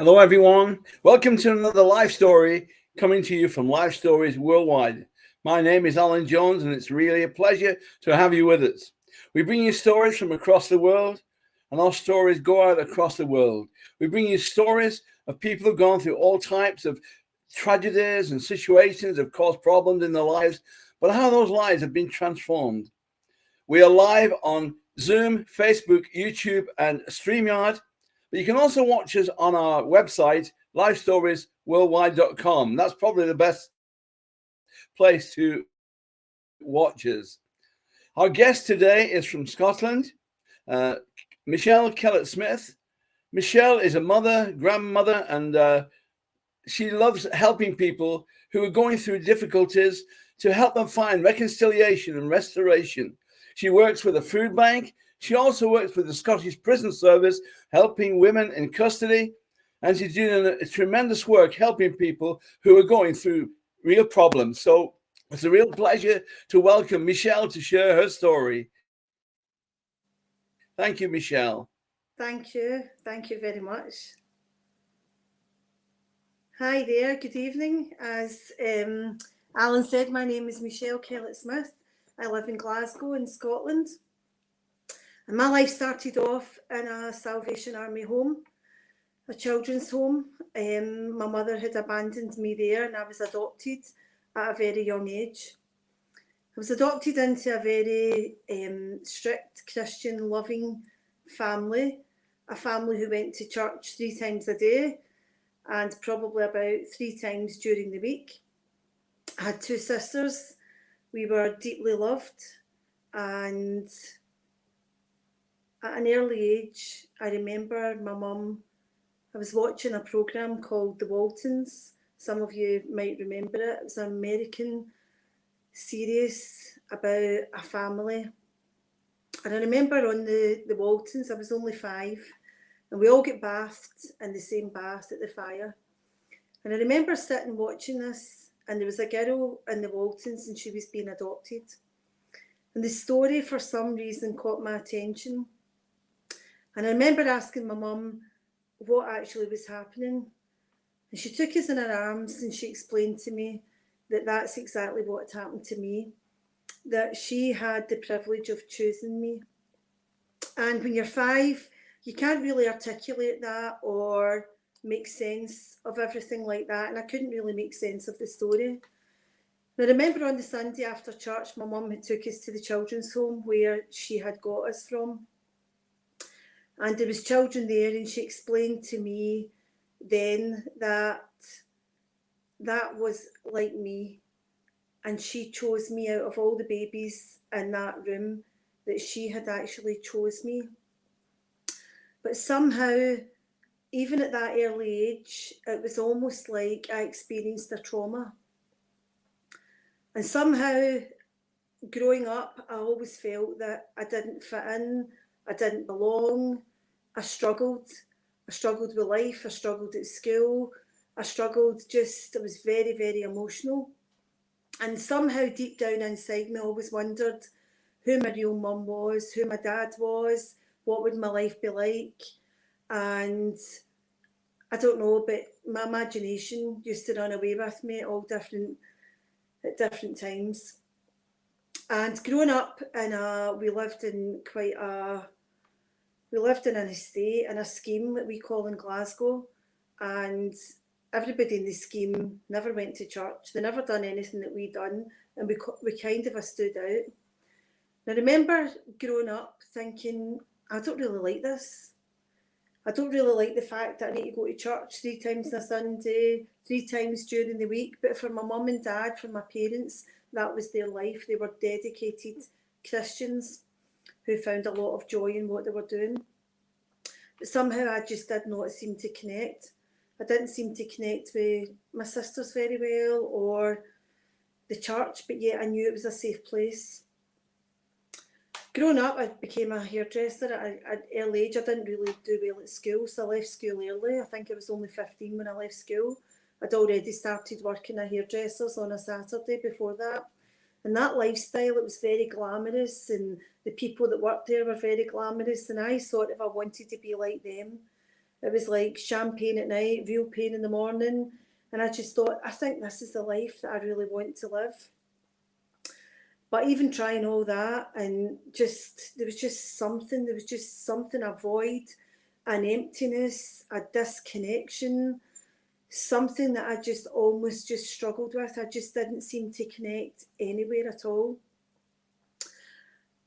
Hello, everyone. Welcome to another life story coming to you from Life Stories Worldwide. My name is Alan Jones, and it's really a pleasure to have you with us. We bring you stories from across the world, and our stories go out across the world. We bring you stories of people who've gone through all types of tragedies and situations that have caused problems in their lives, but how those lives have been transformed. We are live on Zoom, Facebook, YouTube, and StreamYard. But you can also watch us on our website, Lifestoriesworldwide.com. That's probably the best place to watch us. Our guest today is from Scotland, Michelle Kellet Smith. Michelle is a mother, grandmother, and she loves helping people who are going through difficulties to help them find reconciliation and restoration. She works with a Foodbank. She also works with the Scottish Prison Service, helping women in custody. And she's doing a tremendous work helping people who are going through real problems. So it's a real pleasure to welcome Michelle to share her story. Thank you, Michelle. Thank you. Thank you very much. Hi there. Good evening. As Alan said, my name is Michelle Kellet Smith. I live in Glasgow in Scotland. And my life started off in a Salvation Army home, a children's home. My mother had abandoned me there, and I was adopted at a very young age. I was adopted into a very strict Christian loving family, a family who went to church 3 times a day and probably about 3 times during the week. I had 2 sisters. We were deeply loved, and at an early age, I remember my mum, I was watching a programme called The Waltons. Some of you might remember it. It was an American series about a family. And I remember on the Waltons, I was only 5, and we all get bathed in the same bath at the fire. And I remember sitting watching this, and there was a girl in the Waltons, and she was being adopted. And the story, for some reason, caught my attention. And I remember asking my mum what actually was happening. And she took us in her arms and she explained to me that that's exactly what had happened to me, that she had the privilege of choosing me. And when you're 5, you can't really articulate that or make sense of everything like that. And I couldn't really make sense of the story. And I remember on the Sunday after church, my mum had took us to the children's home where she had got us from. And there was children there, and she explained to me then that was like me. And she chose me out of all the babies in that room, that she had actually chose me. But somehow, even at that early age, it was almost like I experienced a trauma. And somehow, growing up, I always felt that I didn't fit in, I didn't belong. I struggled with life. I struggled at school. I was very, very emotional. And somehow deep down inside me, I always wondered who my real mum was, who my dad was, what would my life be like. And I don't know, but my imagination used to run away with me at different times. And growing up we lived in an estate, in a scheme that we call in Glasgow, and everybody in the scheme never went to church. They never done anything that we done, and we kind of stood out. And I remember growing up thinking, I don't really like this. I don't really like the fact that I need to go to church 3 times on a Sunday, 3 times during the week. But for my mum and dad, for my parents, that was their life. They were dedicated Christians who found a lot of joy in what they were doing. But somehow I just did not seem to connect. I didn't seem to connect with my sisters very well or the church, but yet I knew it was a safe place. Growing up, I became a hairdresser at an early age. I didn't really do well at school, so I left school early. I think I was only 15 when I left school. I'd already started working at hairdressers on a Saturday before that. And that lifestyle, it was very glamorous, and the people that worked there were very glamorous, and I thought if I wanted to be like them, It was like champagne at night, real pain in the morning. And I just thought, I think this is the life that I really want to live. But even trying all that, and there was just something, a void, an emptiness, a disconnection, something that I just almost just struggled with. I just didn't seem to connect anywhere at all.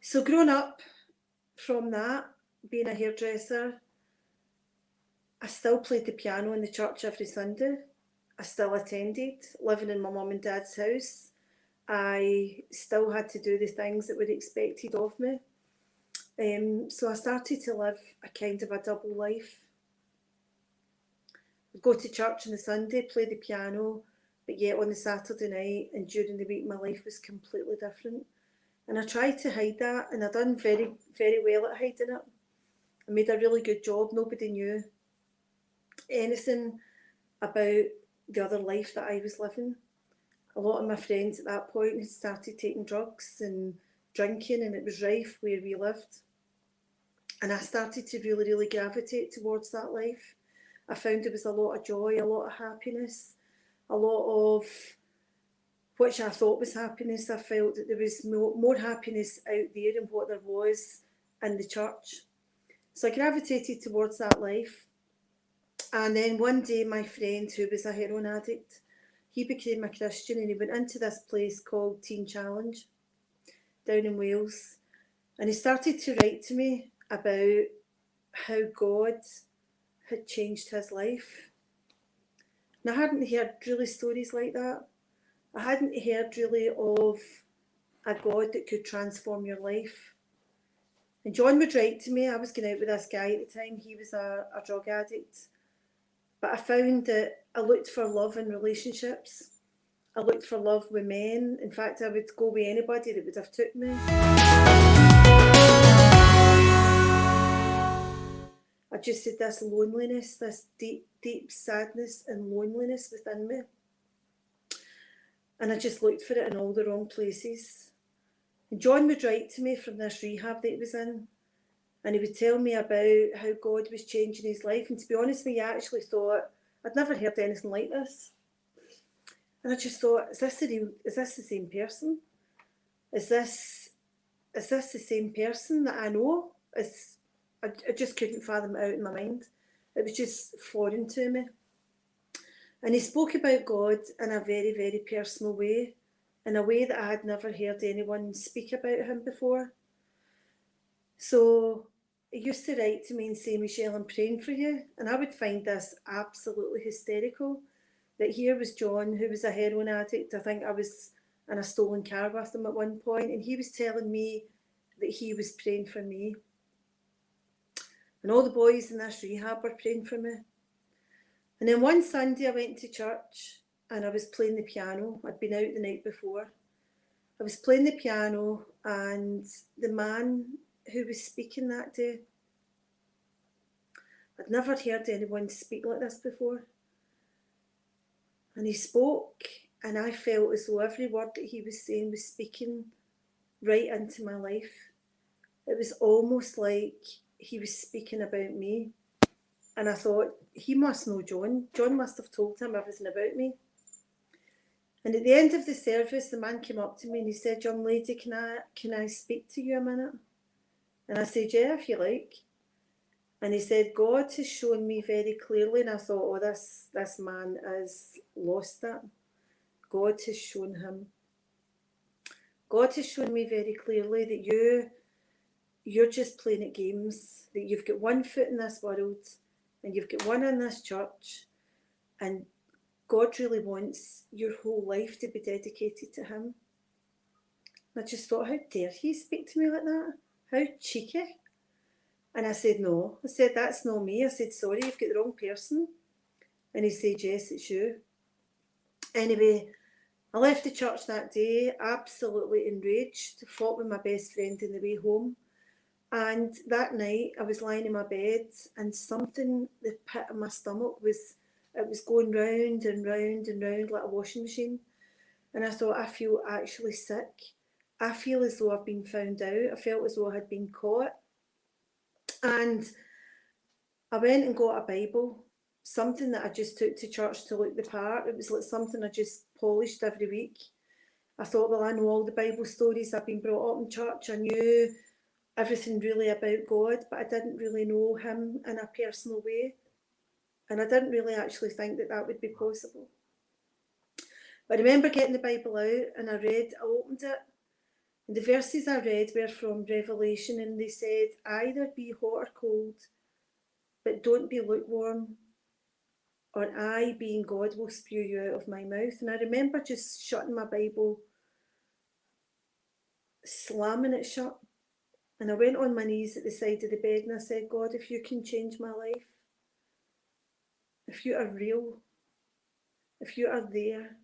So growing up from that, being a hairdresser, I still played the piano in the church every Sunday. I still attended, living in my mum and dad's house. I still had to do the things that were expected of me. So I started to live a kind of a double life. I'd go to church on the Sunday, play the piano, but yet on the Saturday night and during the week my life was completely different. And I tried to hide that, and I done very, very well at hiding it. I made a really good job. Nobody knew anything about the other life that I was living. A lot of my friends at that point had started taking drugs and drinking, and it was rife where we lived. And I started to really, really gravitate towards that life. I found there was a lot of joy, a lot of happiness, a lot of which I thought was happiness. I felt that there was more happiness out there than what there was in the church. So I gravitated towards that life. And then one day my friend, who was a heroin addict, he became a Christian, and he went into this place called Teen Challenge down in Wales. And he started to write to me about how God had changed his life. And I hadn't heard really stories like that. I hadn't heard really of a God that could transform your life. And John would write to me. I was going out with this guy at the time. He was a drug addict. But I found that I looked for love in relationships. I looked for love with men. In fact, I would go with anybody that would have took me. I just had this loneliness, this deep, deep sadness and loneliness within me. And I just looked for it in all the wrong places. And John would write to me from this rehab that he was in, and he would tell me about how God was changing his life. And to be honest with you, I actually thought, I'd never heard anything like this. And I just thought, is this the same person? Is this the same person that I know? I just couldn't fathom it out in my mind. It was just foreign to me. And he spoke about God in a very, very personal way, in a way that I had never heard anyone speak about him before. So he used to write to me and say, Michelle, I'm praying for you. And I would find this absolutely hysterical, that here was John, who was a heroin addict. I think I was in a stolen car with him at one point, and he was telling me that he was praying for me. And all the boys in this rehab were praying for me. And then one Sunday I went to church and I was playing the piano. I'd been out the night before. I was playing the piano, and the man who was speaking that day, I'd never heard anyone speak like this before. And he spoke, and I felt as though every word that he was saying was speaking right into my life. It was almost like he was speaking about me. And I thought, he must know John. John must have told him everything about me. And at the end of the service, the man came up to me and he said, young lady, can I speak to you a minute? And I said, yeah, if you like. And he said, God has shown me very clearly. And I thought, oh, this man has lost it. God has shown him. God has shown me very clearly that you're just playing at games, that you've got one foot in this world and you've got one in this church, and God really wants your whole life to be dedicated to him. And I just thought, how dare he speak to me like that? How cheeky. And I said, no. I said, that's not me. I said, sorry, you've got the wrong person. And he said, yes, it's you. Anyway, I left the church that day absolutely enraged, fought with my best friend on the way home. And that night I was lying in my bed, and something, the pit of my stomach was going round and round and round like a washing machine. And I thought, I feel actually sick. I feel as though I've been found out. I felt as though I had been caught. And I went and got a Bible, something that I just took to church to look the part. It was like something I just polished every week. I thought, well, I know all the Bible stories. I've been brought up in church. I knew everything really about God, but I didn't really know him in a personal way. And I didn't really actually think that that would be possible. But I remember getting the Bible out and I opened it. And the verses I read were from Revelation, and they said, either be hot or cold, but don't be lukewarm, or I, being God, will spew you out of my mouth. And I remember just shutting my Bible, slamming it shut. And I went on my knees at the side of the bed and I said, God, if you can change my life, if you are real, if you are there,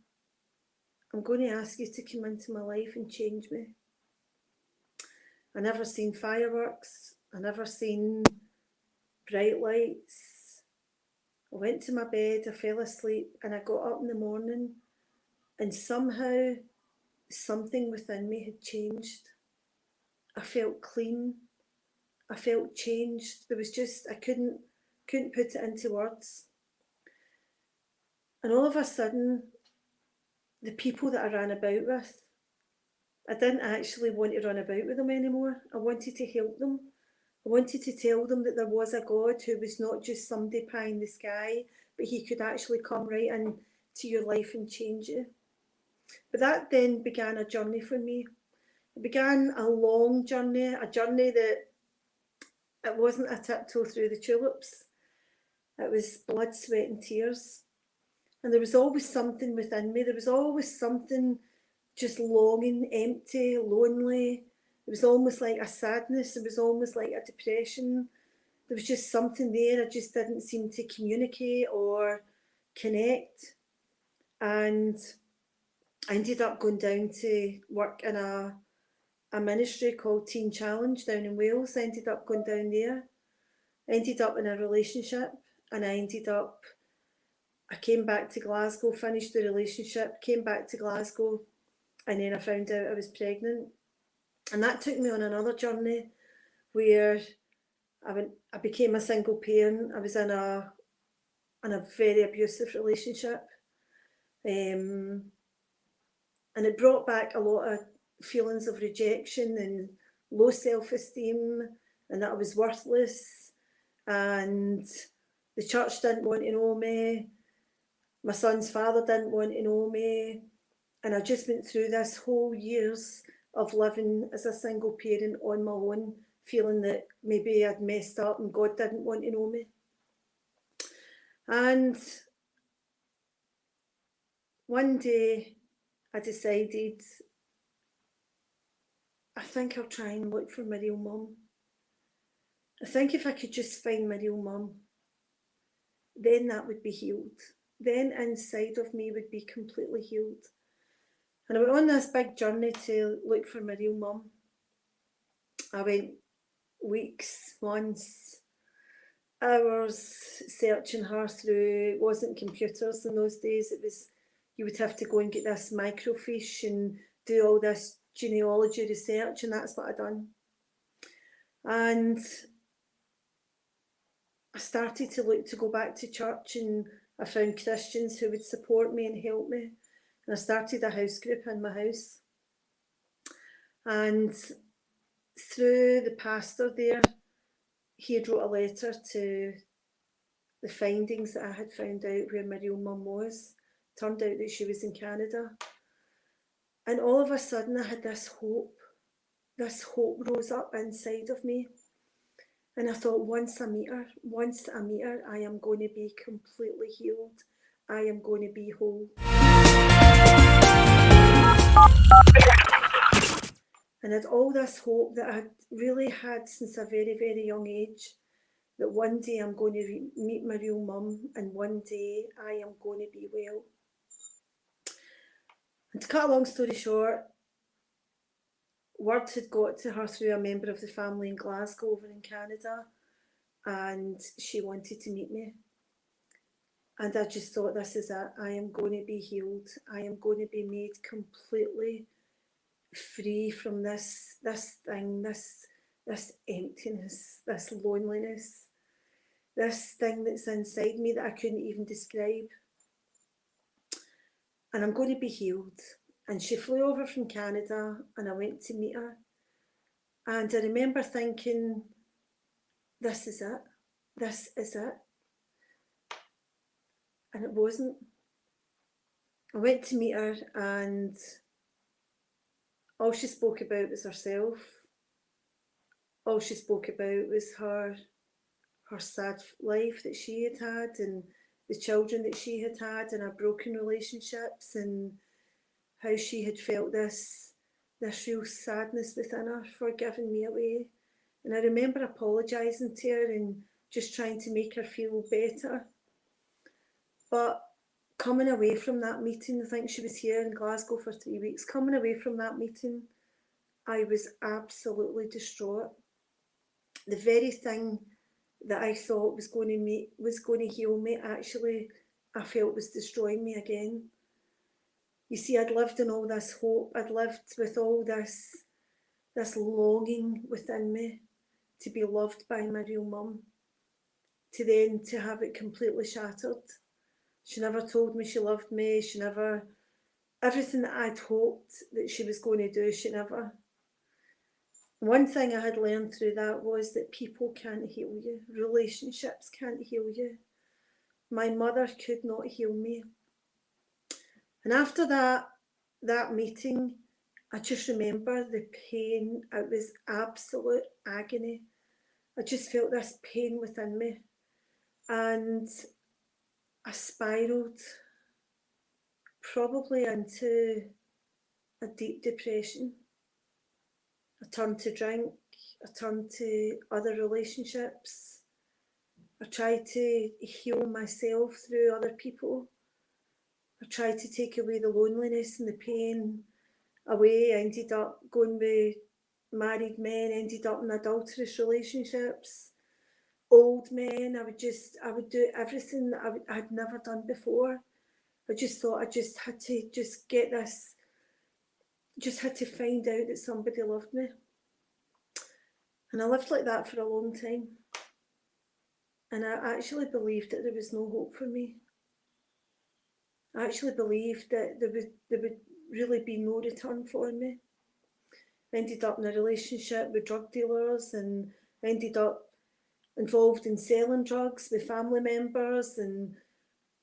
I'm going to ask you to come into my life and change me. I never seen fireworks. I never seen bright lights. I went to my bed, I fell asleep, and I got up in the morning and somehow something within me had changed. I felt clean. I felt changed. There was just, I couldn't put it into words. And all of a sudden, the people that I ran about with, I didn't actually want to run about with them anymore. I wanted to help them. I wanted to tell them that there was a God who was not just somebody pie in the sky, but he could actually come right into your life and change you. But that then began a journey for me. It began a long journey, a journey that it wasn't a tiptoe through the tulips. It was blood, sweat and tears. And there was always something within me. There was always something just longing, empty, lonely. It was almost like a sadness. It was almost like a depression. There was just something there. I just didn't seem to communicate or connect. And I ended up going down to work in a ministry called Teen Challenge down in Wales. I ended up going down there. I ended up in a relationship and I came back to Glasgow, finished the relationship, came back to Glasgow, and then I found out I was pregnant. And that took me on another journey where I became a single parent. I was in a very abusive relationship. And it brought back a lot of feelings of rejection and low self-esteem, and that I was worthless, and the church didn't want to know me. My son's father didn't want to know me. And I just went through this whole years of living as a single parent on my own, feeling that maybe I'd messed up and God didn't want to know me. And one day I decided, I think I'll try and look for my real mum. I think if I could just find my real mum, then that would be healed. Then inside of me would be completely healed. And I went on this big journey to look for my real mum. I went weeks, months, hours searching her through. It wasn't computers in those days. It was, you would have to go and get this microfiche and do all this genealogy research, and that's what I done. And I started to look to go back to church, and I found Christians who would support me and help me. And I started a house group in my house. And through the pastor there, he had wrote a letter to the findings that I had found out where my real mum was. Turned out that she was in Canada. And all of a sudden I had this hope. This hope rose up inside of me. And I thought, once I meet her, I am going to be completely healed. I am going to be whole. And I had all this hope that I had really had since a very, very young age, that one day I'm going to meet my real mum, and one day I am going to be well. And to cut a long story short, word had got to her through a member of the family in Glasgow over in Canada, and she wanted to meet me. And I just thought, this is it. I am going to be healed. I am going to be made completely free from this thing, this emptiness, this loneliness. this thing that's inside me that I couldn't even describe. And I'm going to be healed. And she flew over from Canada and I went to meet her. And I remember thinking, this is it. This is it. And it wasn't. I went to meet her and all she spoke about was herself. All she spoke about was her sad life that she had had and the children that she had had and her broken relationships and how she had felt this real sadness within her for giving me away. And I remember apologising to her and just trying to make her feel better. But coming away from that meeting, I think she was here in Glasgow for 3 weeks, coming away from that meeting, I was absolutely distraught. The very thing that I thought was going to heal me, actually, I felt was destroying me again. You see, I'd lived in all this hope. I'd lived with all this longing within me to be loved by my real mum, to have it completely shattered. She never told me she loved me. She never, everything that I'd hoped that she was going to do, she never. One thing I had learned through that was that people can't heal you. Relationships can't heal you. My mother could not heal me. And after that meeting, I just remember the pain. It was absolute agony. I just felt this pain within me. And I spiralled probably into a deep depression. I turned to drink. I turned to other relationships. I tried to heal myself through other people. I tried to take away the loneliness and the pain away. I ended up going with married men, ended up in adulterous relationships, old men. I would do everything that I'd never done before. I just thought I just had to get this, just had to find out that somebody loved me. And I lived like that for a long time. And I actually believed that there was no hope for me. I actually believed that there would really be no return for me. I ended up in a relationship with drug dealers and ended up involved in selling drugs with family members, and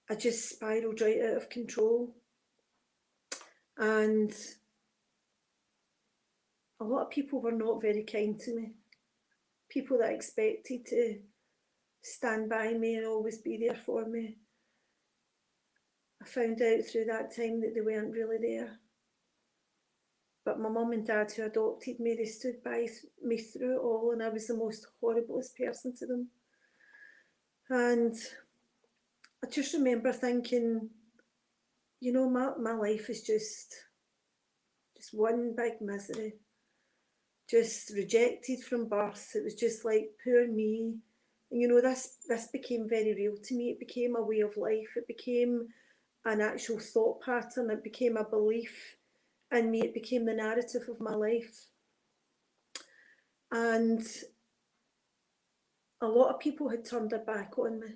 I just spiraled right out of control. And a lot of people were not very kind to me. People that expected to stand by me and always be there for me. I found out through that time that they weren't really there. But my mum and dad who adopted me, they stood by me through it all, and I was the most horriblest person to them. And I just remember thinking, you know, my life is just one big misery. Just rejected from birth. It was just like, poor me. And you know, this became very real to me. It became a way of life. It became an actual thought pattern. It became a belief in me. It became the narrative of my life. And a lot of people had turned their back on me.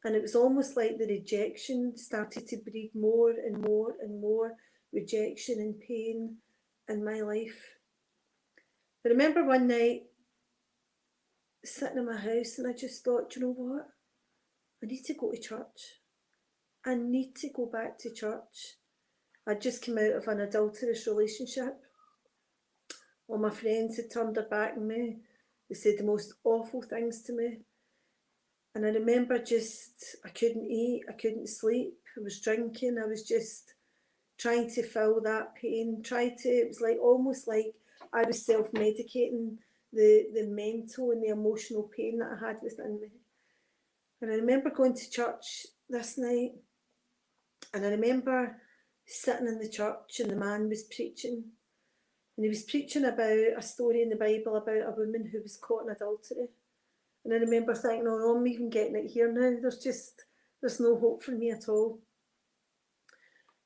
And it was almost like the rejection started to breed more and more and more rejection and pain in my life. I remember one night sitting in my house and I just thought, you know what? I need to go to church. I need to go back to church. I'd just come out of an adulterous relationship. All my friends had turned their back on me. They said the most awful things to me. And I remember I couldn't eat, I couldn't sleep, I was drinking, I was just trying to fill that pain, it was like almost like I was self-medicating the mental and the emotional pain that I had within me. And I remember going to church this night, and I remember sitting in the church and the man was preaching, and he was preaching about a story in the Bible about a woman who was caught in adultery. And I remember thinking, oh no, I'm even getting it here now. There's no hope for me at all.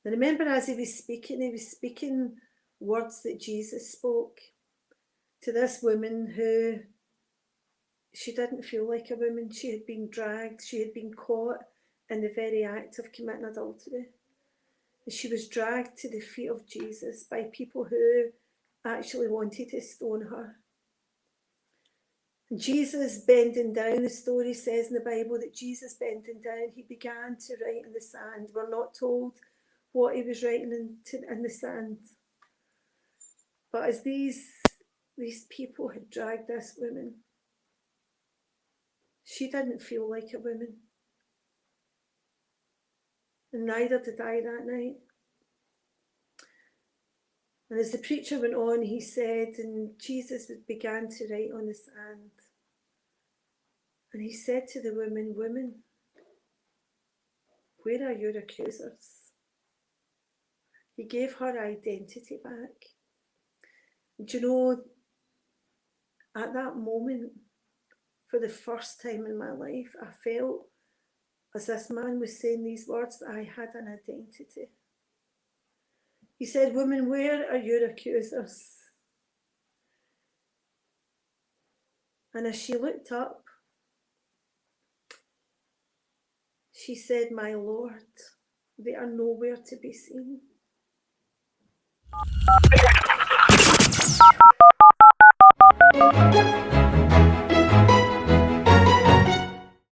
And I remember as he was speaking words that Jesus spoke to this woman who she didn't feel like a woman. She had been dragged, she had been caught in the very act of committing adultery. And she was dragged to the feet of Jesus by people who actually wanted to stone her. And Jesus bending down, the story says in the Bible that Jesus bending down, he began to write in the sand. We're not told what he was writing in the sand. But as these people had dragged this woman, she didn't feel like a woman. And neither did I that night. And as the preacher went on, he said, and Jesus began to write on the sand. And he said to the woman, "Woman, where are your accusers?" He gave her identity back. Do you know, at that moment, for the first time in my life, I felt as this man was saying these words that I had an identity. He said, "Woman, where are your accusers?" And as she looked up, she said, "My Lord, they are nowhere to be seen."